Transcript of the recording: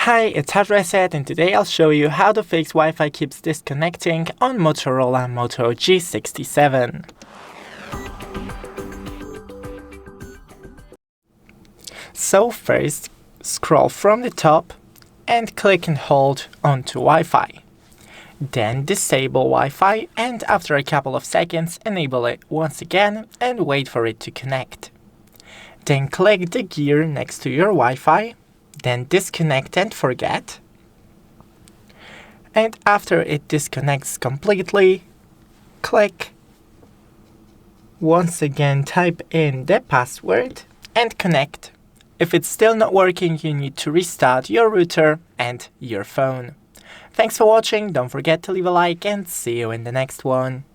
Hi, it's HardReset, and today I'll show you how to fix Wi-Fi keeps disconnecting on Motorola Moto G67. So first, scroll from the top and click and hold onto Wi-Fi. Then disable Wi-Fi, and after a couple of seconds enable it once again and wait for it to connect. Then click the gear next to your Wi-Fi, then disconnect and forget. And after it disconnects completely, click. Once again type in the password and connect. If it's still not working, you need to restart your router and your phone. Thanks for watching, don't forget to leave a like and see you in the next one.